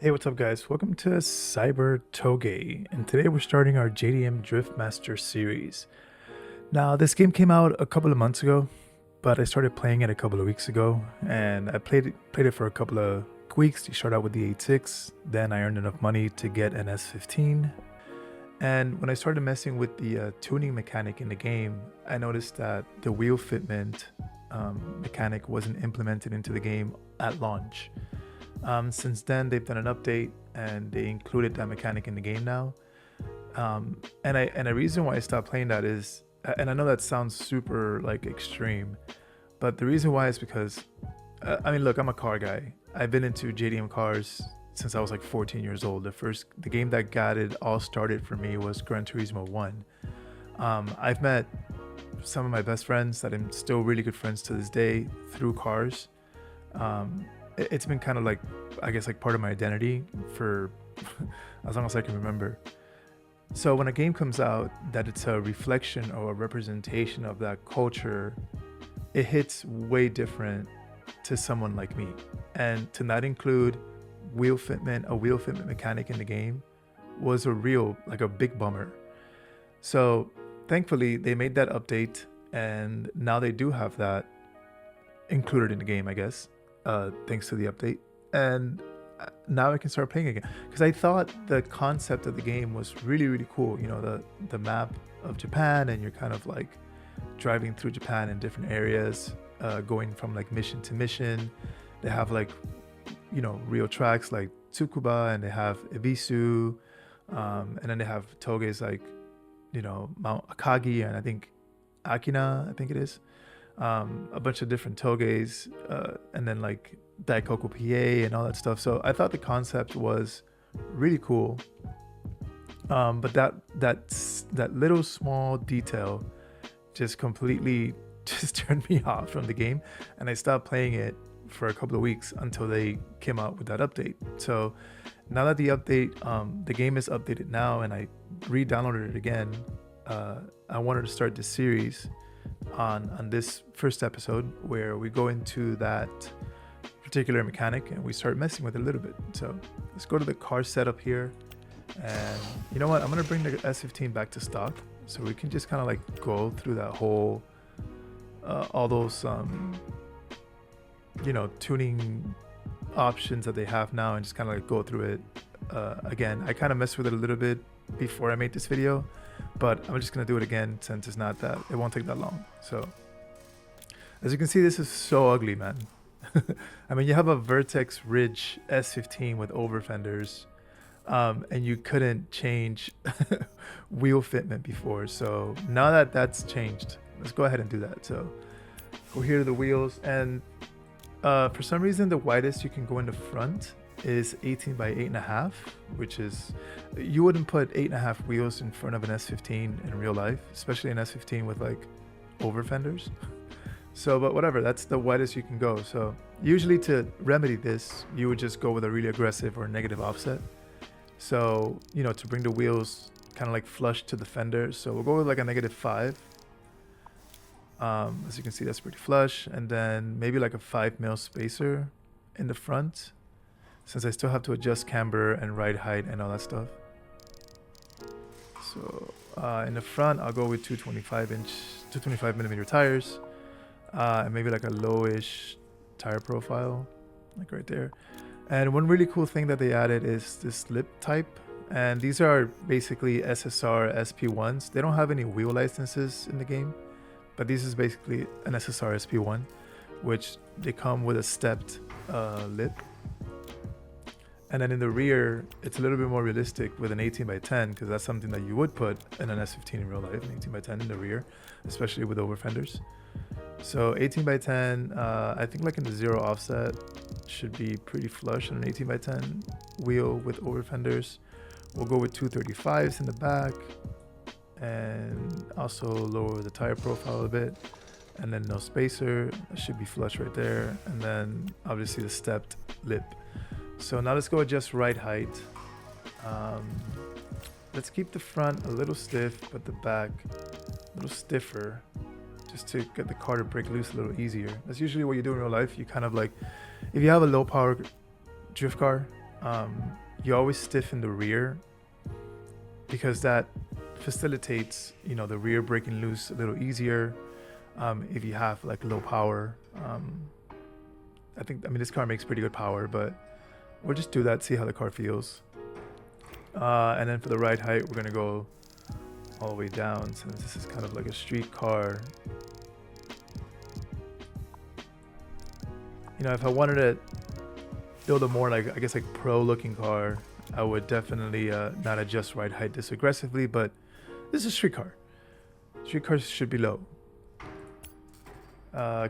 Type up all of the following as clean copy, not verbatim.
Hey, what's up guys? Welcome to Cyber Tōge, and today we're starting our JDM Drift Master Series. Now, this game came out a couple of months ago, but I started playing it a couple of weeks ago, and I played it for a couple of weeks to start out with the 8.6, then I earned enough money to get an S15, and when I started messing with the tuning mechanic in the game, I noticed that the wheel fitment mechanic wasn't implemented into the game at launch. Since then, they've done an update and they included that mechanic in the game now. And a reason why I stopped playing that is, and I know that sounds super like extreme, but the reason why is because, I mean, look, I'm a car guy. I've been into JDM cars since I was like 14 years old. The game that got it all started for me was Gran Turismo 1. I've met some of my best friends that I'm still really good friends to this day through cars. It's been kind of like, I guess, like part of my identity for as long as I can remember. So when a game comes out that it's a reflection or a representation of that culture, it hits way different to someone like me. And to not include a wheel fitment mechanic in the game was a big bummer. So thankfully they made that update and now they do have that included in the game, I guess. Thanks to the update, and now I can start playing again because I thought the concept of the game was really cool. You know, the map of Japan, and you're kind of like driving through Japan in different areas, going from like mission to mission. They have like, you know, real tracks like Tsukuba, and they have Ebisu, and then they have Toge's like, you know, Mount Akagi, and I think Akina, I think it is. A bunch of different Toges, and then like Daikoku PA and all that stuff. So I thought the concept was really cool. But that little small detail just completely just turned me off from the game, and I stopped playing it for a couple of weeks until they came out with that update. So now that the game is updated now, and I re-downloaded it again, I wanted to start this series on this first episode where we go into that particular mechanic and we start messing with it a little bit. So let's go to the car setup here, and you know what, I'm gonna bring the S15 back to stock so we can just kind of like go through that whole all those you know, tuning options that they have now, and just kind of like go through it again. I kind of messed with it a little bit before I made this video, but I'm just gonna do it again since it won't take that long. So as you can see, this is so ugly, man. I mean, you have a Vertex Ridge S15 with over fenders, and you couldn't change wheel fitment before. So now that that's changed, let's go ahead and do that. So go here to the wheels, and for some reason the widest you can go in the front is 18 by 8.5, which is, you wouldn't put 8.5 wheels in front of an S15 in real life, especially an S15 with like over fenders. So, but whatever, that's the widest you can go. So usually to remedy this, you would just go with a really aggressive or negative offset. So, you know, to bring the wheels kind of like flush to the fender. So we'll go with like a -5. As you can see, that's pretty flush. And then maybe like a 5mm spacer in the front, since I still have to adjust camber and ride height and all that stuff. So in the front, I'll go with 225mm tires, and maybe like a lowish tire profile, like right there. And one really cool thing that they added is this lip type, and these are basically SSR SP1s. They don't have any wheel licenses in the game, but this is basically an SSR SP1, which they come with a stepped lip. And then in the rear, it's a little bit more realistic with an 18 by 10, because that's something that you would put in an S15 in real life, an 18 by 10 in the rear, especially with over fenders. So 18 by 10, I think like in the zero offset, should be pretty flush on an 18 by 10 wheel with over fenders. We'll go with 235s in the back, and also lower the tire profile a bit. And then no spacer, that should be flush right there. And then obviously the stepped lip. So now let's go adjust ride height. Let's keep the front a little stiff, but the back a little stiffer, just to get the car to break loose a little easier. That's usually what you do in real life. You kind of like, if you have a low power drift car, you always stiffen the rear because that facilitates, you know, the rear breaking loose a little easier if you have like low power. I mean, this car makes pretty good power, but we'll just do that, see how the car feels. And then for the ride height, we're gonna go all the way down since this is kind of like a street car. You know, if I wanted to build a more like, I guess like pro looking car, I would definitely not adjust ride height this aggressively, but this is a street car. Street cars should be low.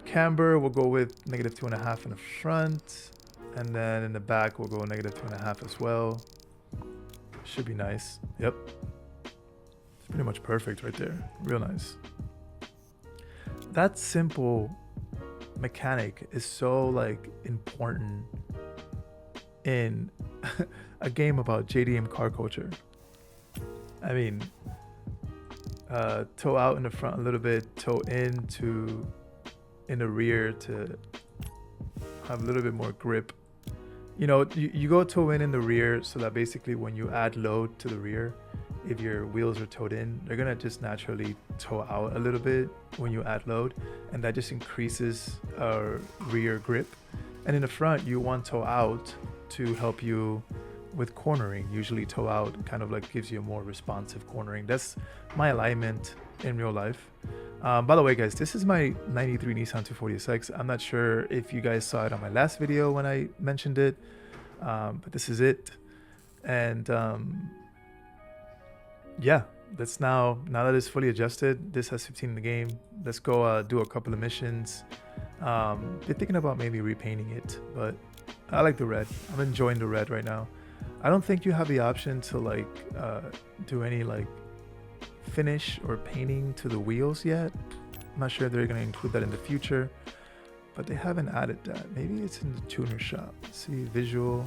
Camber, we'll go with -2.5 in the front, and then in the back we'll go -2.5 as well. Should be nice. Yep, it's pretty much perfect right there. Real nice. That simple mechanic is so like important in a game about JDM car culture. I mean, toe out in the front a little bit, toe in the rear to have a little bit more grip. You know, you go toe in the rear so that basically when you add load to the rear, if your wheels are towed in, they're gonna just naturally toe out a little bit when you add load, and that just increases rear grip. And in the front, you want toe out to help you with cornering. Usually toe out kind of like gives you a more responsive cornering. That's my alignment in real life. By the way, guys, this is my 93 Nissan 240SX. I'm not sure if you guys saw it on my last video when I mentioned it, but this is it. And yeah, that's now that it's fully adjusted, this has 15 in the game. Let's go do a couple of missions. Been thinking about maybe repainting it, but I like the red. I'm enjoying the red right now. I don't think you have the option to like do any like finish or painting to the wheels yet. I'm not sure if they're going to include that in the future, but they haven't added that. Maybe it's in the tuner shop. Let's see, visual.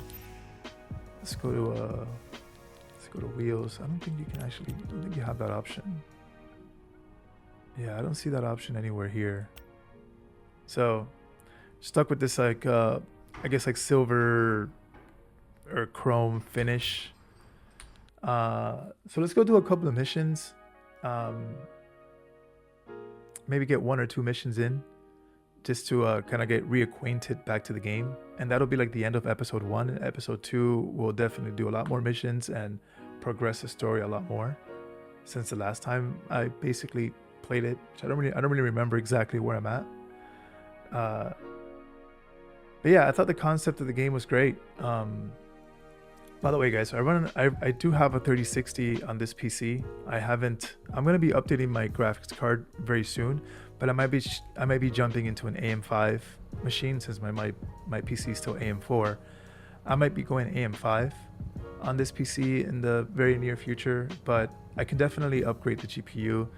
Let's go to wheels. I don't think you can actually, I don't think you have that option. Yeah, I don't see that option anywhere here. So stuck with this like I guess like silver or chrome finish. So let's go do a couple of missions. Maybe get 1 or 2 missions in just to kind of get reacquainted back to the game, and that'll be like the end of episode 1. Episode 2 we'll definitely do a lot more missions and progress the story a lot more, since the last time I basically played it, which I don't really remember exactly where I'm at. But yeah, I thought the concept of the game was great. By the way, guys, so I do have a 3060 on this PC. I'm gonna be updating my graphics card very soon, but I might be jumping into an AM5 machine since my PC is still AM4. I might be going AM5 on this PC in the very near future, but I can definitely upgrade the GPU,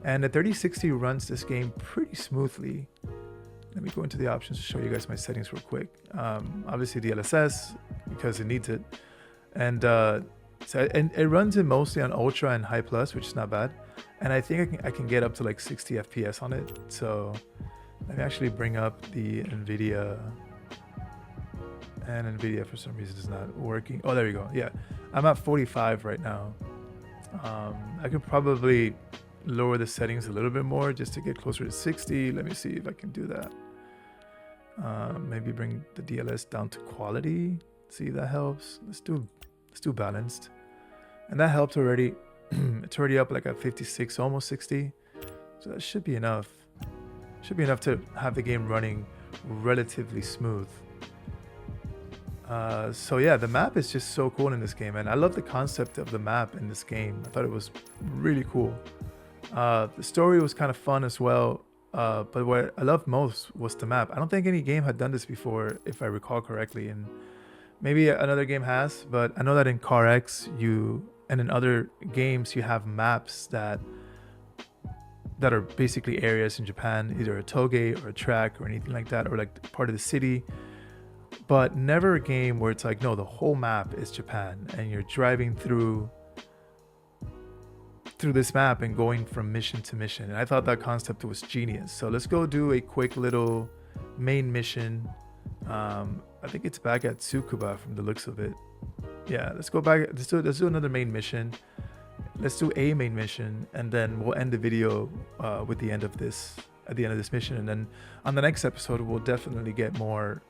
and the 3060 runs this game pretty smoothly. Let me go into the options to show you guys my settings real quick. Obviously the LSS, because it needs it. And it runs it mostly on Ultra and High Plus, which is not bad. And I think I can get up to like 60 FPS on it. So let me actually bring up the NVIDIA. And NVIDIA for some reason is not working. Oh, there we go. Yeah, I'm at 45 right now. I could probably lower the settings a little bit more just to get closer to 60. Let me see if I can do that. Maybe bring the DLS down to quality. See if that helps. Let's do balanced, and that helped already. It's already up like at 56, almost 60, so that should be enough. Should be enough to have the game running relatively smooth. So yeah, the map is just so cool in this game, and I love the concept of the map in this game. I thought it was really cool. The story was kind of fun as well, but what I loved most was the map. I don't think any game had done this before, if I recall correctly, and maybe another game has, but I know that in CarX and in other games you have maps that are basically areas in Japan, either a Touge or a track or anything like that, or like part of the city, but never a game where it's like, no, the whole map is Japan and you're driving through this map and going from mission to mission. And I thought that concept was genius. So let's go do a quick little main mission. I think it's back at Tsukuba from the looks of it. Yeah, let's go back. Let's do another main mission. Let's do a main mission, and then we'll end the video with the end of this. At the end of this mission, and then on the next episode, we'll definitely get more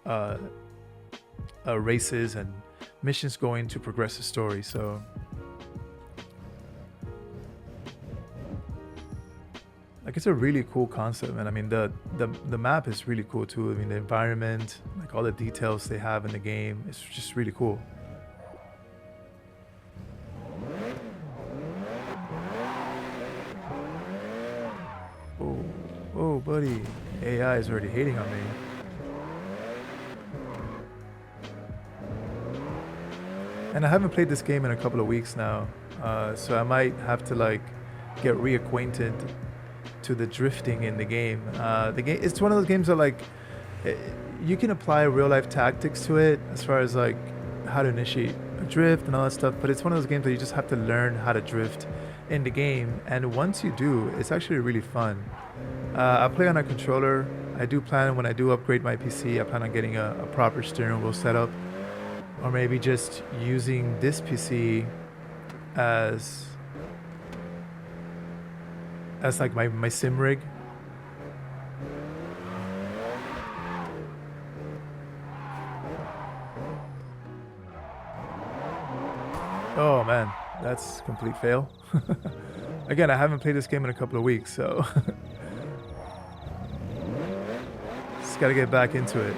races and missions going to progress the story. So, like, it's a really cool concept, man. I mean, the map is really cool too. I mean, the environment, like all the details they have in the game, it's just really cool. Oh, buddy, AI is already hating on me. And I haven't played this game in a couple of weeks now, so I might have to like get reacquainted to the drifting in the game. The game, it's one of those games that like you can apply real life tactics to it as far as like how to initiate a drift and all that stuff, but it's one of those games that you just have to learn how to drift in the game, and once you do, it's actually really fun. I play on a controller. I do plan, when I do upgrade my PC, I plan on getting a proper steering wheel setup, or maybe just using this PC as like my sim rig. Oh man, that's complete fail. Again, I haven't played this game in a couple of weeks, so just gotta get back into it.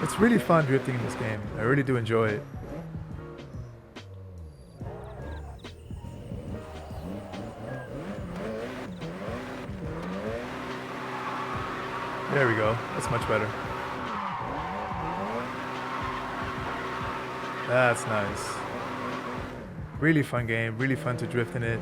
It's really fun drifting in this game. I really do enjoy it. There we go. That's much better. That's nice. Really fun game. Really fun to drift in it.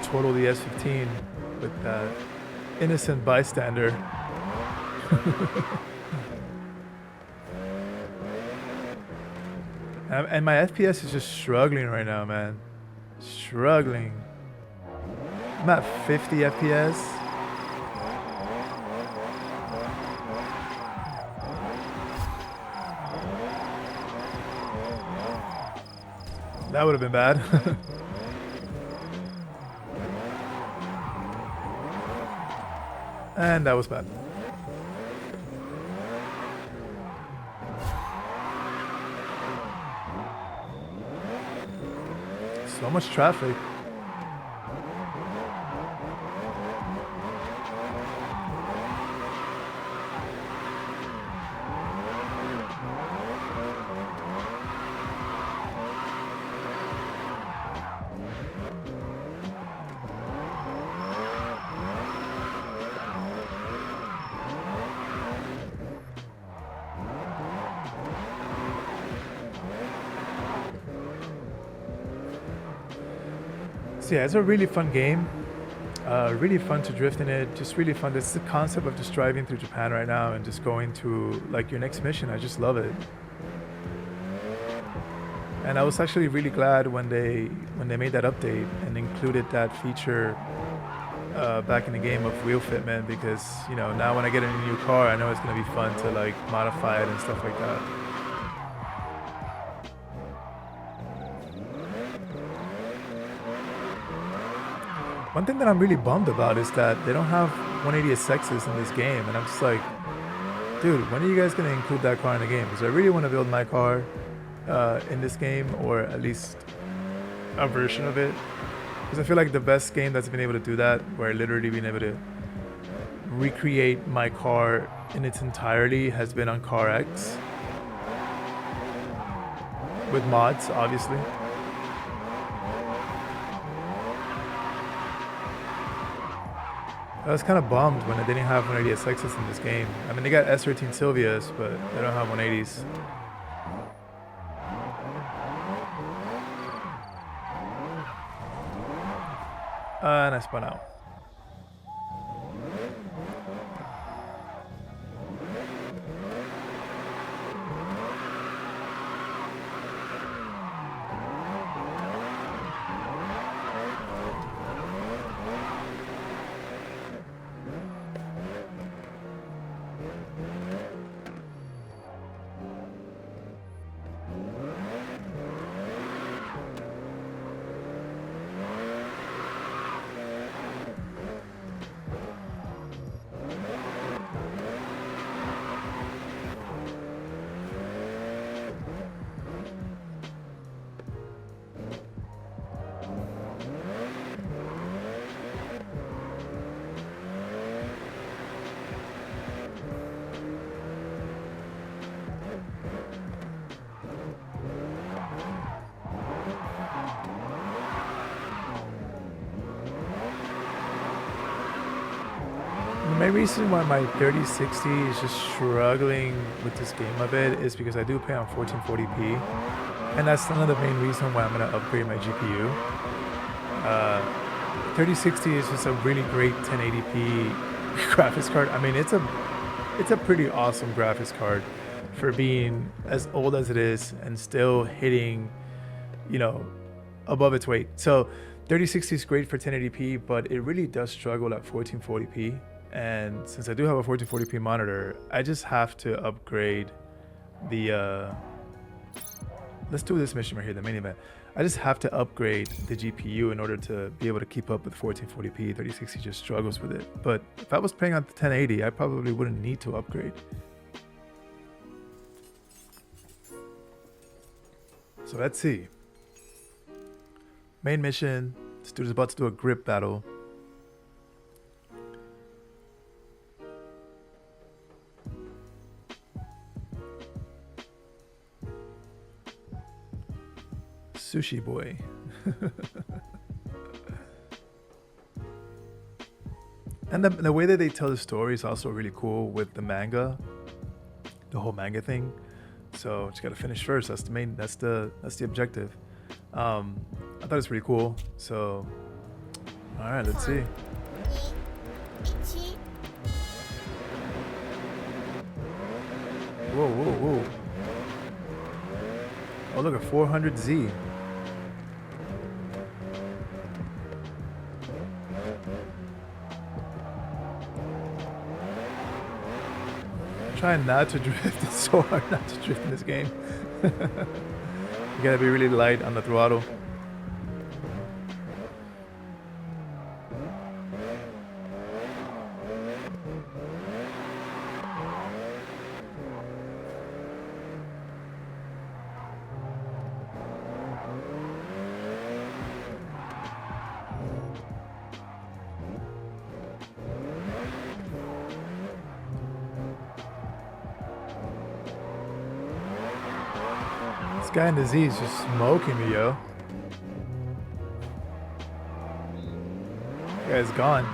Total the S15 with that innocent bystander. And my FPS is just struggling right now, man. Struggling. I'm at 50 FPS. That would have been bad. And that was bad. So much traffic. So yeah, it's a really fun game. Really fun to drift in it. Just really fun. It's the concept of just driving through Japan right now and just going to like your next mission. I just love it. And I was actually really glad when they made that update and included that feature back in the game of wheel fitment, because you know, now when I get in a new car, I know it's gonna be fun to like modify it and stuff like that. One thing that I'm really bummed about is that they don't have 180SXs in this game, and I'm just like, dude, when are you guys gonna include that car in the game? Because I really want to build my car in this game, or at least a version of it. Because I feel like the best game that's been able to do that, where literally being able to recreate my car in its entirety, has been on Car X. With mods, obviously. I was kind of bummed when they didn't have 180SXs in this game. I mean, they got S13 Sylvias, but they don't have 180s. And I spun out. The main reason why my 3060 is just struggling with this game a bit is because I do play on 1440p, and that's another main reason why I'm going to upgrade my GPU. 3060 is just a really great 1080p graphics card. I mean, it's a pretty awesome graphics card for being as old as it is and still hitting, you know, above its weight. So 3060 is great for 1080p, but it really does struggle at 1440p. And since I do have a 1440p monitor, I just have to upgrade the let's do this mission right here, the main event. I just have to upgrade the GPU in order to be able to keep up with 1440p. 3060 just struggles with it. But if I was playing on the 1080, I probably wouldn't need to upgrade. So let's see. Main mission, this dude is about to do a grip battle. Sushi boy. And the way that they tell the story is also really cool with the manga, the whole manga thing. So just gotta finish first. That's the objective. I thought it was pretty cool. So all right, let's see. Whoa, whoa, whoa. Oh, look at 400Z. Trying not to drift. It's so hard not to drift in this game. You gotta be really light on the throttle. This guy in the Z is just smoking me, yo. This guy's gone.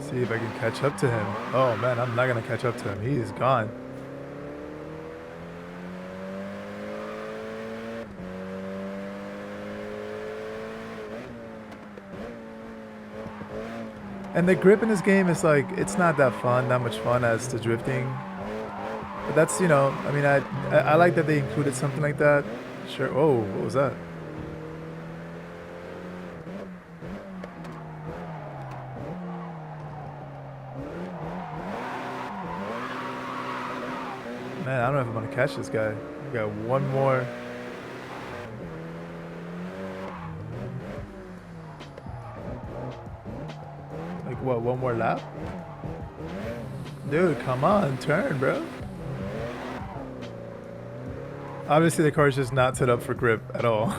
See if I can catch up to him. Oh man, I'm not gonna catch up to him. He is gone. And the grip in this game is like, it's not that much fun as the drifting. But that's, you know, I mean, I like that they included something like that. Sure. Oh, what was that? Man, I don't know if I'm gonna catch this guy. We got one more. What, one more lap? Dude, come on, turn, bro. Obviously, the car is just not set up for grip at all.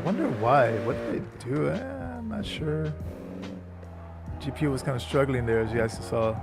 wonder why. What did they do? I'm not sure. GPU was kind of struggling there, as you guys saw.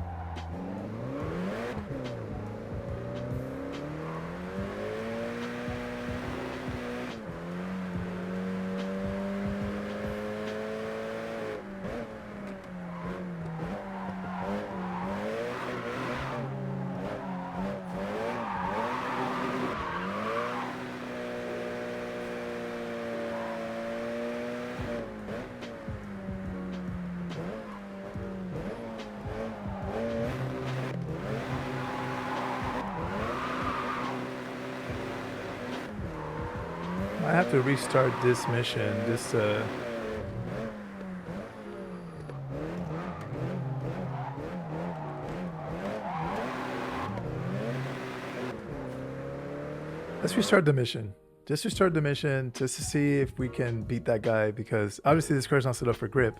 I have to restart this mission. Let's restart the mission. Just restart the mission just to see if we can beat that guy, because obviously this car's not set up for grip.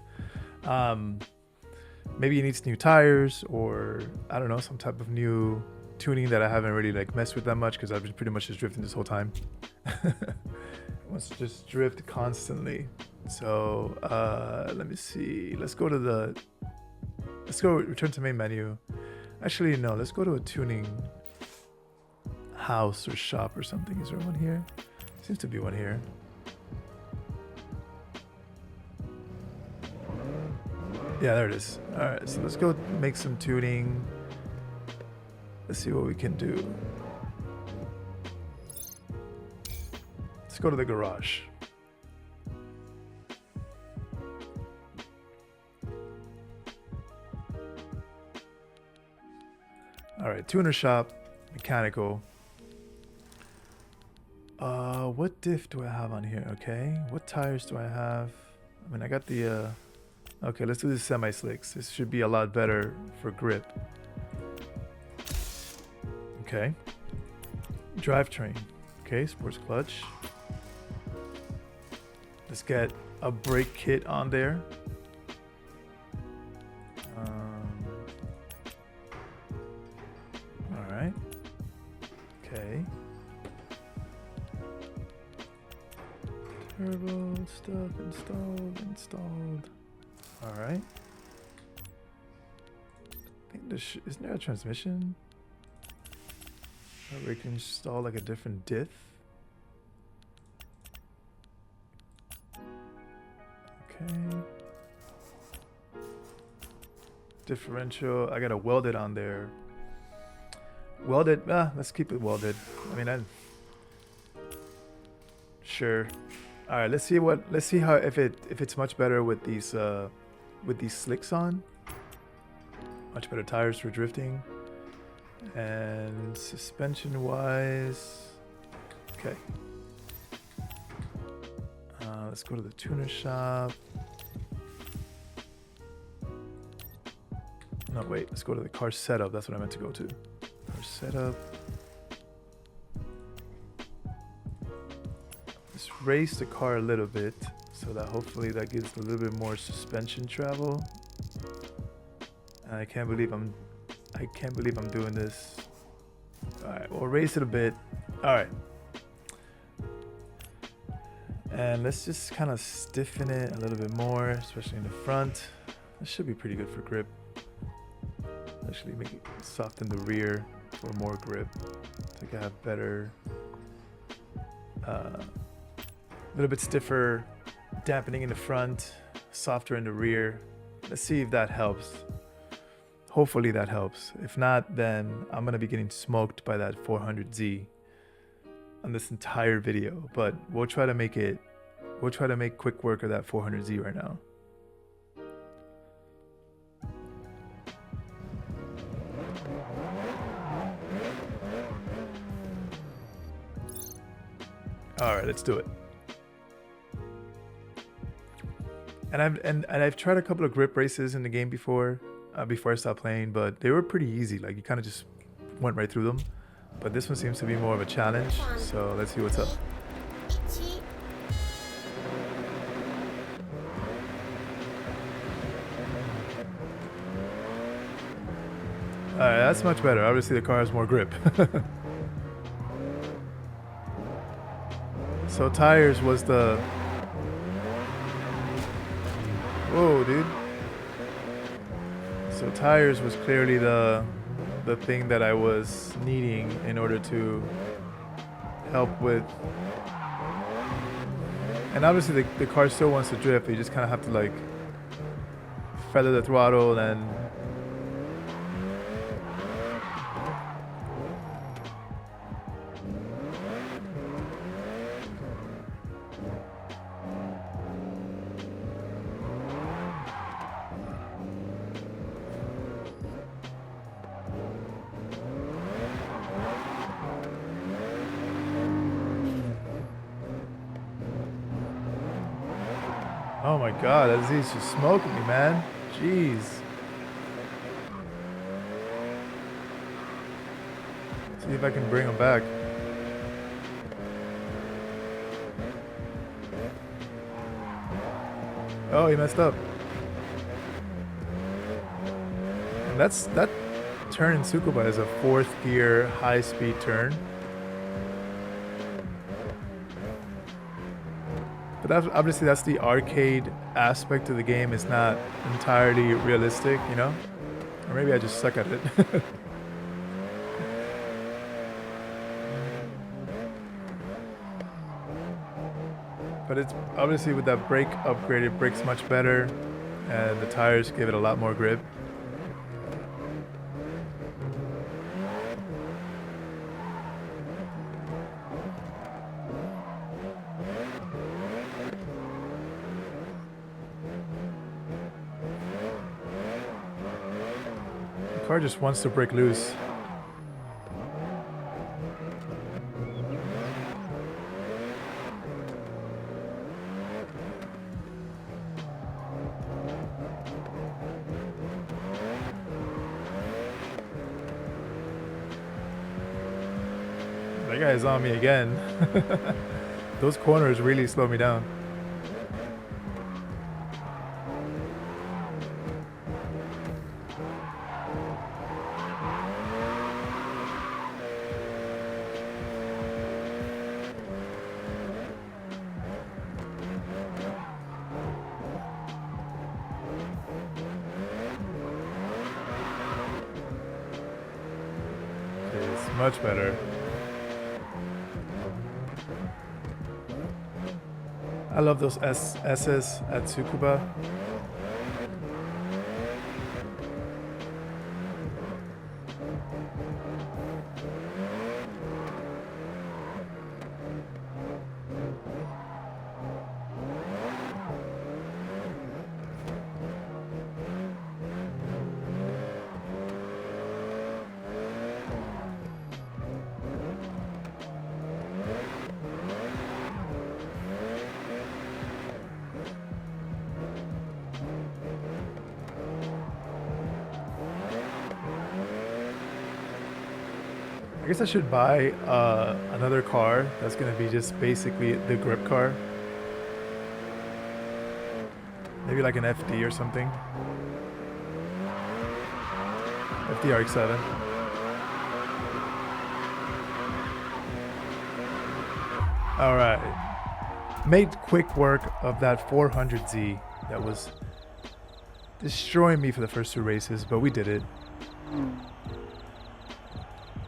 Maybe he needs new tires, or I don't know, some type of new tuning that I haven't really like messed with that much, because I've been pretty much just drifting this whole time. It wants to just drift constantly. So let me see. Let's go return to main menu. Actually, no, let's go to a tuning house or shop or something. Is there one here? Seems to be one here. Yeah, there it is. All right, so let's go make some tuning. Let's see what we can do. Let's go to the garage. All right, tuner shop, mechanical. What diff do I have on here? Okay, what tires do I have? I mean, I got the, okay, let's do the semi-slicks. This should be a lot better for grip. Okay. Drivetrain. Okay, sports clutch. Let's get a brake kit on there. All right. Okay. Turbo stuff installed. All right. I think this isn't there a transmission? Or we can install like a different diff. Okay. Differential. I gotta weld it on there. Welded. Let's keep it welded. I mean, sure. All right. Let's see how if it's much better with these slicks on. Much better tires for drifting. And suspension wise, okay. Let's go to the tuner shop. No, wait, let's go to the car setup. That's what I meant to go to. Car setup. Let's raise the car a little bit so that hopefully that gives a little bit more suspension travel. And I can't believe I'm doing this. All right, we'll raise it a bit. All right. And let's just kind of stiffen it a little bit more, especially in the front. This should be pretty good for grip. Actually make it soften the rear for more grip. So I can have better, a little bit stiffer dampening in the front, softer in the rear. Let's see if that helps. Hopefully that helps. If not, then I'm gonna be getting smoked by that 400Z on this entire video. But we'll try to make quick work of that 400Z right now. All right, let's do it. And I've tried a couple of grip races in the game before I stopped playing, but they were pretty easy. Like you kind of just went right through them. But this one seems to be more of a challenge. So let's see what's up. All right, that's much better. Obviously the car has more grip. So tires was the Whoa, dude. So tires was clearly the thing that I was needing in order to help with. And obviously the car still wants to drift. You just kind of have to like feather the throttle and oh my god, Aziz's just smoking me, man. Jeez. See if I can bring him back. Oh, he messed up. And that turn in Tsukuba is a 4th gear high-speed turn. But obviously that's the arcade aspect of the game. It's not entirely realistic, you know? Or maybe I just suck at it. But it's obviously with that brake upgrade, it brakes much better, and the tires give it a lot more grip. The car just wants to break loose. That guy is on me again. Those corners really slow me down. Okay, it's much better. I love those S's at Tsukuba. I guess I should buy another car that's going to be just basically the grip car. Maybe like an FD or something. FD RX-7. Alright. Made quick work of that 400Z that was destroying me for the first 2 races, but we did it.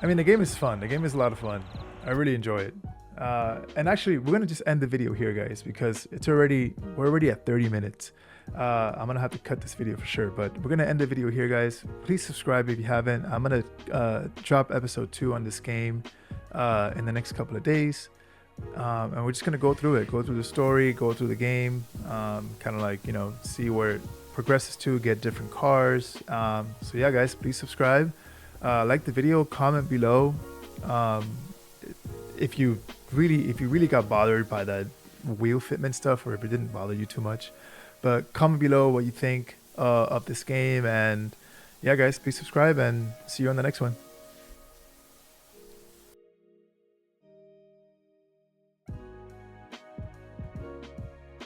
I mean, the game is fun. The game is a lot of fun. I really enjoy it. And actually, we're going to just end the video here, guys, because we're already at 30 minutes. I'm going to have to cut this video for sure, but we're going to end the video here, guys. Please subscribe if you haven't. I'm going to drop episode 2 on this game in the next couple of days. And we're just going to go through it, go through the story, go through the game, kind of like, you know, see where it progresses to, get different cars. So yeah, guys, please subscribe. Like the video, comment below if you really got bothered by that wheel fitment stuff, or if it didn't bother you too much. But comment below what you think of this game, and yeah, guys, please subscribe and see you on the next one.